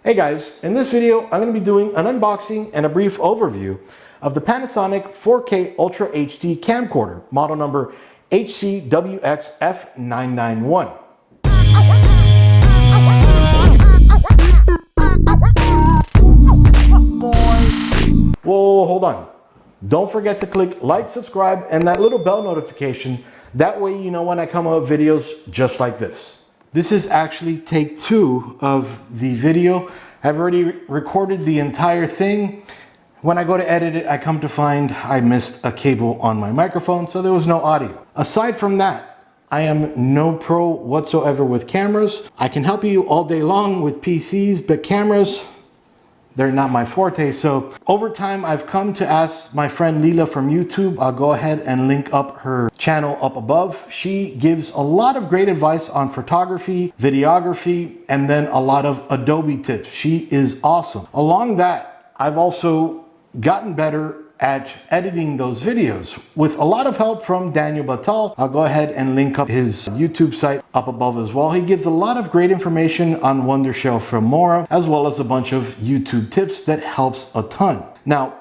Hey guys, in this video I'm going to be doing an unboxing and a brief overview of the Panasonic 4K Ultra HD camcorder, model number WXF991. Whoa, hold on. Don't forget to click like, subscribe, and that little bell notification. That way you know when I come out with videos just like this. This is actually take 2 of the video. I've already recorded the entire thing. When I go to edit it, I come to find I missed a cable on my microphone, so there was no audio. Aside from that, I am no pro whatsoever with cameras. I can help you all day long with PCs, but cameras, they're not my forte. So over time, I've come to ask my friend Leela from YouTube. I'll go ahead and link up her channel up above. She gives a lot of great advice on photography, videography, and then a lot of Adobe tips. She is awesome. Along that, I've also gotten better at editing those videos with a lot of help from Daniel Batal. I'll go ahead and link up his YouTube site up above as well. He gives a lot of great information on Wondershell Filmora, as well as a bunch of YouTube tips that helps a ton. Now,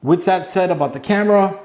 with that said about the camera,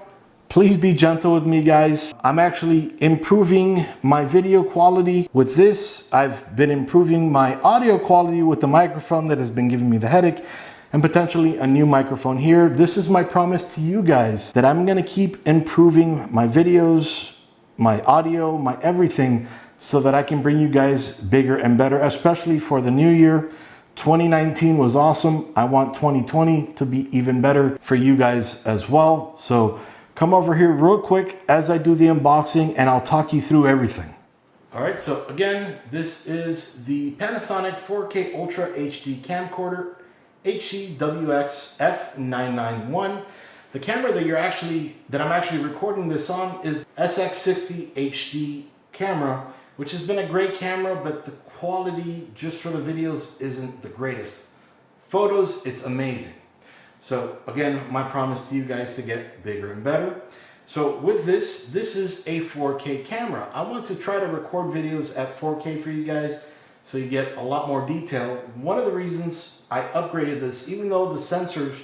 please be gentle with me, guys. I'm actually improving my video quality with this. I've been improving my audio quality with the microphone that has been giving me the headache, and potentially a new microphone here. This is my promise to you guys that I'm gonna keep improving my videos, my audio, my everything, so that I can bring you guys bigger and better, especially for the new year. 2019 was awesome. I want 2020 to be even better for you guys as well. So come over here real quick as I do the unboxing and I'll talk you through everything. All right, so again, this is the Panasonic 4K Ultra HD camcorder, WXF991. The camera that I'm actually recording this on is SX60 HD camera, which has been a great camera, but the quality just for the videos isn't the greatest. Photos, it's amazing. So again, my promise to you guys to get bigger and better. So with this is a 4K camera. I want to try to record videos at 4K for you guys, so you get a lot more detail. One of the reasons I upgraded this, even though the sensors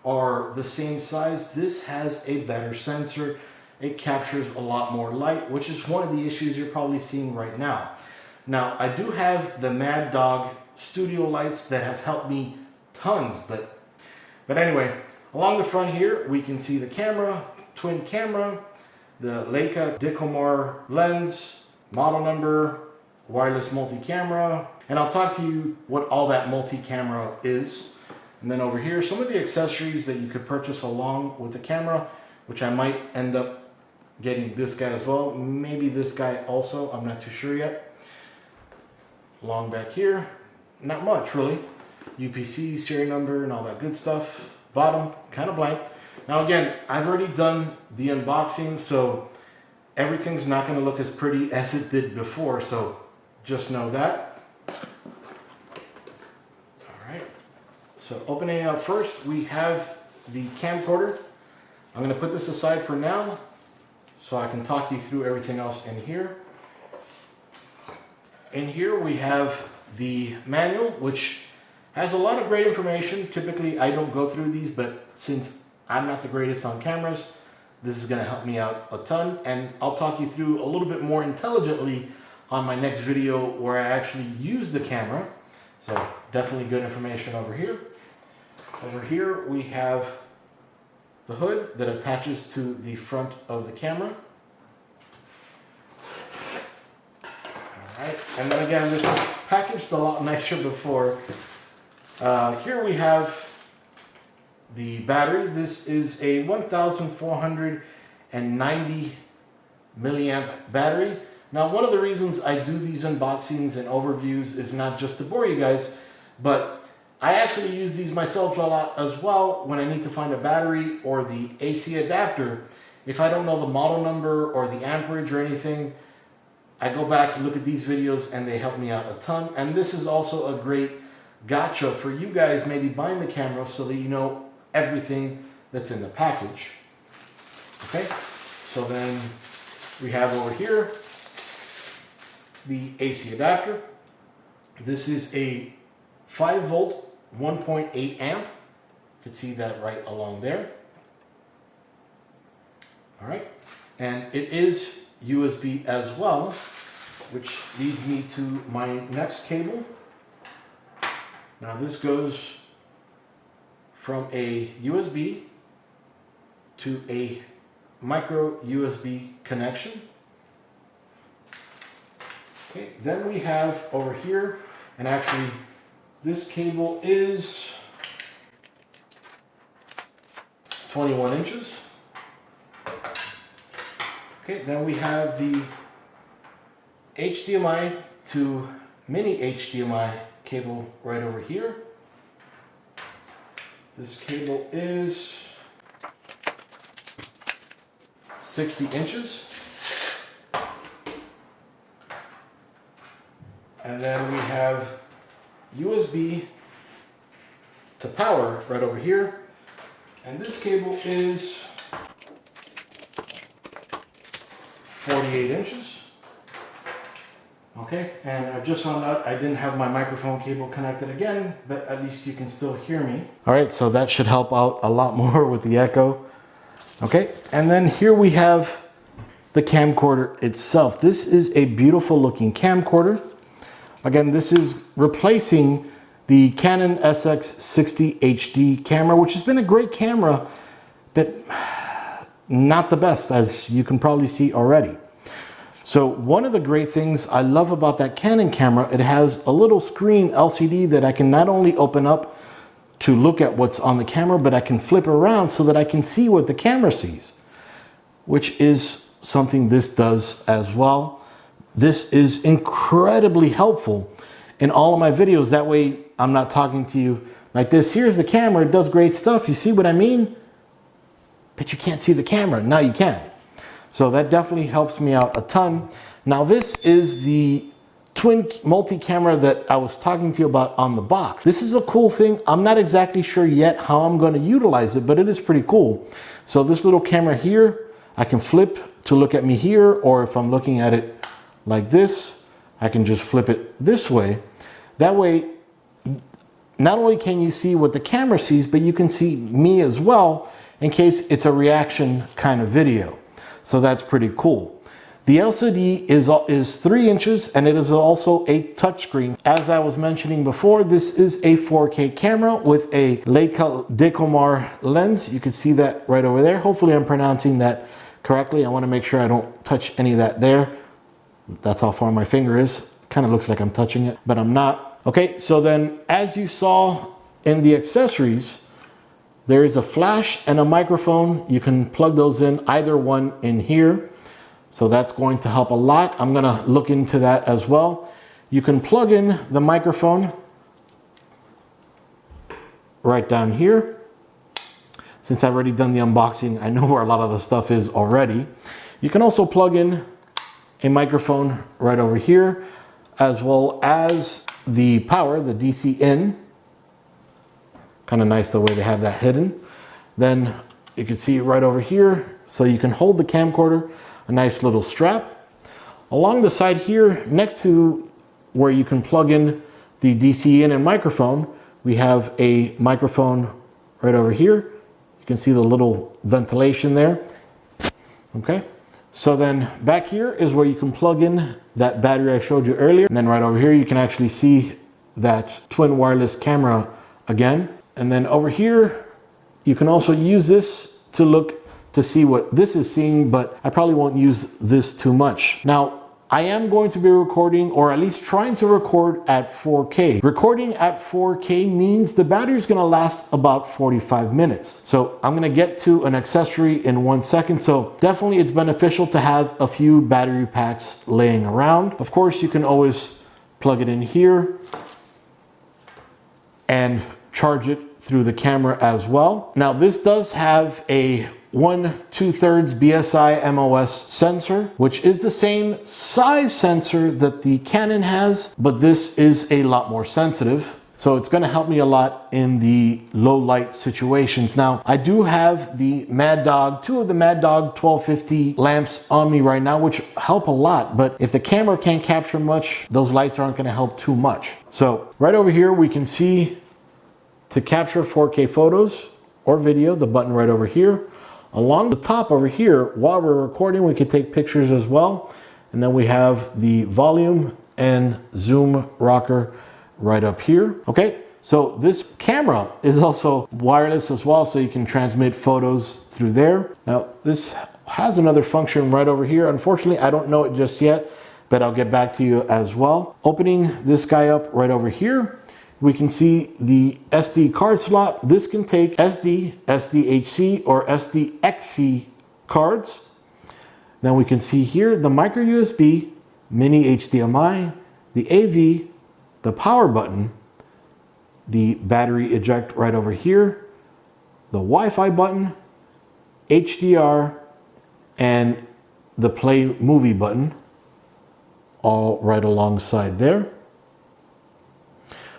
are the same size, this has a better sensor. It captures a lot more light, which is one of the issues you're probably seeing right now. Now, I do have the Mad Dog studio lights that have helped me tons, but anyway, along the front here, we can see the camera, twin camera, the Leica Dicomar lens, model number, wireless multi-camera, and I'll talk to you what all that multi-camera is. And then over here, some of the accessories that you could purchase along with the camera, which I might end up getting this guy as well, maybe this guy also, I'm not too sure yet. Along back here, not much really. UPC, serial number, and all that good stuff. Bottom, kind of blank. Now again, I've already done the unboxing, so everything's not going to look as pretty as it did before, so just know that. All right, so opening it up first, we have the camcorder. I'm going to put this aside for now so I can talk you through everything else in here. In here we have the manual, which has a lot of great information. Typically I don't go through these, but since I'm not the greatest on cameras, this is going to help me out a ton, and I'll talk you through a little bit more intelligently on my next video where I actually use the camera. So definitely good information over here. Over here we have the hood that attaches to the front of the camera. All right, and then again, this was packaged a lot nicer before. Here we have the battery. This is a 1490 milliamp battery. Now, one of the reasons I do these unboxings and overviews is not just to bore you guys, but I actually use these myself a lot as well when I need to find a battery or the AC adapter. If I don't know the model number or the amperage or anything, I go back and look at these videos and they help me out a ton. And this is also a great gotcha for you guys maybe buying the camera so that you know everything that's in the package. Okay, so then we have over here the AC adapter. This is a 5-volt, 1.8 amp. You can see that right along there. All right, and it is USB as well, which leads me to my next cable. Now this goes from a USB to a micro USB connection. Okay, then we have over here, and actually this cable is 21 inches. Okay, then we have the HDMI to mini HDMI cable right over here. This cable is 60 inches. And then we have USB to power right over here. And this cable is 48 inches. Okay, and I just found out I didn't have my microphone cable connected again, but at least you can still hear me. All right, so that should help out a lot more with the echo. Okay, and then here we have the camcorder itself. This is a beautiful looking camcorder. Again, this is replacing the Canon SX60 HD camera, which has been a great camera, but not the best, as you can probably see already. So one of the great things I love about that Canon camera, it has a little screen LCD that I can not only open up to look at what's on the camera, but I can flip around so that I can see what the camera sees, which is something this does as well. This is incredibly helpful in all of my videos. That way I'm not talking to you like this. Here's the camera, it does great stuff. You see what I mean? But you can't see the camera. Now you can. So that definitely helps me out a ton. Now this is the twin multi-camera that I was talking to you about on the box. This is a cool thing. I'm not exactly sure yet how I'm going to utilize it, but it is pretty cool. So this little camera here, I can flip to look at me here, or if I'm looking at it like this, I can just flip it this way. That way, not only can you see what the camera sees, but you can see me as well in case it's a reaction kind of video. So that's pretty cool. The LCD is 3 inches and it is also a touchscreen. As I was mentioning before, this is a 4K camera with a Leica Decomar lens. You can see that right over there. Hopefully I'm pronouncing that correctly. I want to make sure I don't touch any of that there. That's how far my finger is. Kind of looks like I'm touching it, but I'm not. Okay, so then as you saw in the accessories, there is a flash and a microphone. You can plug those in, either one in here. So that's going to help a lot. I'm gonna look into that as well. You can plug in the microphone right down here. Since I've already done the unboxing, I know where a lot of the stuff is already. You can also plug in a microphone right over here, as well as the power, the DC in. Kind of nice the way they have that hidden. Then you can see right over here, so you can hold the camcorder, a nice little strap. Along the side here, next to where you can plug in the DC in and microphone, we have a microphone right over here. You can see the little ventilation there. Okay, so then back here is where you can plug in that battery I showed you earlier. And then right over here, you can actually see that twin wireless camera again. And then over here, you can also use this to look to see what this is seeing, but I probably won't use this too much. Now, I am going to be recording, or at least trying to record at 4K. Recording at 4K means the battery is gonna last about 45 minutes. So I'm gonna get to an accessory in 1 second. So definitely it's beneficial to have a few battery packs laying around. Of course, you can always plug it in here and charge it through the camera as well. Now this does have a 1/2 BSI MOS sensor, which is the same size sensor that the Canon has, but this is a lot more sensitive. So it's gonna help me a lot in the low light situations. Now, I do have the Mad Dog, two of the Mad Dog 1250 lamps on me right now, which help a lot. But if the camera can't capture much, those lights aren't gonna help too much. So right over here, we can see to capture 4K photos or video, the button right over here. Along the top over here, while we're recording, we can take pictures as well. And then we have the volume and zoom rocker right up here. Okay, so this camera is also wireless as well, so you can transmit photos through there. Now, this has another function right over here. Unfortunately, I don't know it just yet, but I'll get back to you as well. Opening this guy up right over here, we can see the SD card slot. This can take SD, SDHC, or SDXC cards. Then we can see here the micro USB, mini HDMI, the AV, the power button, the battery eject right over here, the Wi-Fi button, HDR, and the play movie button, all right alongside there.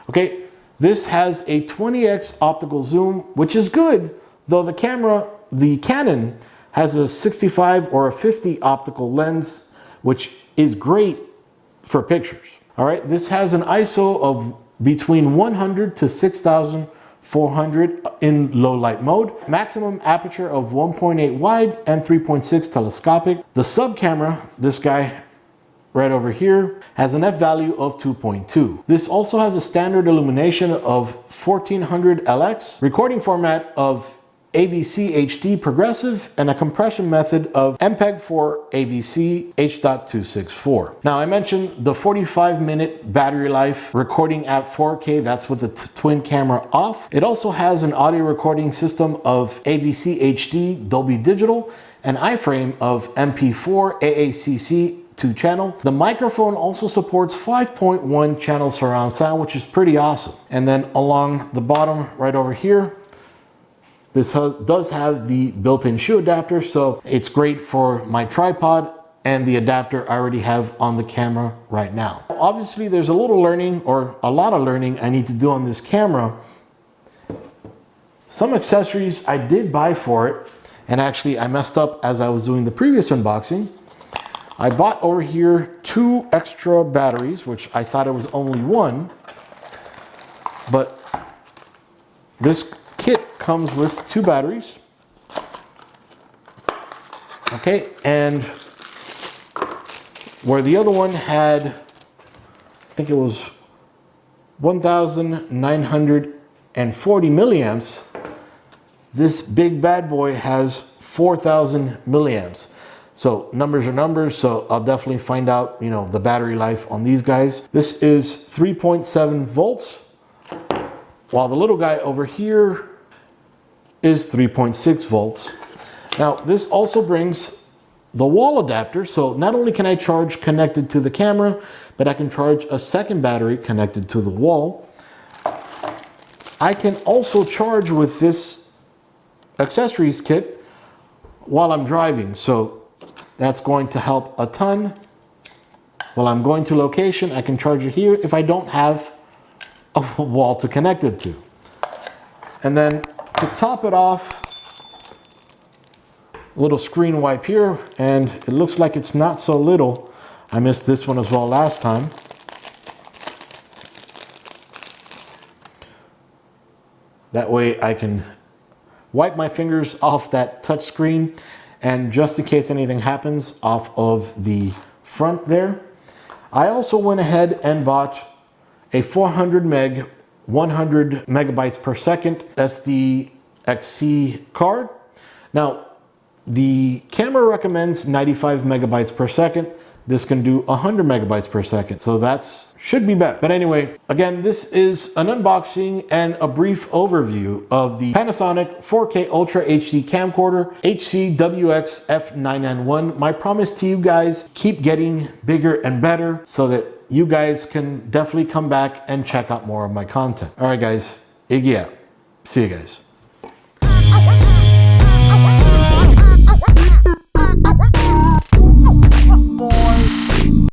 Okay, this has a 20x optical zoom, which is good, though the camera, the Canon, has a 65 or a 50 optical lens, which is great for pictures. All right, this has an ISO of between 100 to 6,400 in low light mode, maximum aperture of 1.8 wide and 3.6 telescopic. The sub camera, this guy right over here, has an f-value of 2.2. This also has a standard illumination of 1400 LX, recording format of AVC HD progressive, and a compression method of MPEG-4 AVC H.264. Now, I mentioned the 45-minute battery life recording at 4K. That's with the twin camera off. It also has an audio recording system of AVC HD Dolby Digital, an iframe of MP4 AACC 2-channel. The microphone also supports 5.1 channel surround sound, which is pretty awesome. And then along the bottom right over here, this does have the built-in shoe adapter, so it's great for my tripod and the adapter I already have on the camera right now. Obviously, there's a little learning, or a lot of learning, I need to do on this camera. Some accessories I did buy for it, and actually I messed up as I was doing the previous unboxing. I bought over here 2 extra batteries, which I thought it was only 1, but this kit comes with 2 batteries. Okay, and where the other one had, I think it was 1,940 milliamps, this big bad boy has 4,000 milliamps. So numbers are numbers, so I'll definitely find out, you know, the battery life on these guys. This is 3.7 volts, while the little guy over here is 3.6 volts. Now, this also brings the wall adapter, so not only can I charge connected to the camera, but I can charge a second battery connected to the wall. I can also charge with this accessories kit while I'm driving, so that's going to help a ton. While I'm going to location, I can charge it here if I don't have a wall to connect it to. And then to top it off, a little screen wipe here, and it looks like it's not so little. I missed this one as well last time. That way I can wipe my fingers off that touch screen, and just in case anything happens, off of the front there. I also went ahead and bought a 400 meg, 100 megabytes per second SDXC card. Now, the camera recommends 95 megabytes per second. This can do 100 megabytes per second, so that's should be better. But anyway, again, this is an unboxing and a brief overview of the Panasonic 4K Ultra HD camcorder WXF991. My promise to you guys, keep getting bigger and better so that you guys can definitely come back and check out more of my content. All right, guys, Iggy out. See you guys.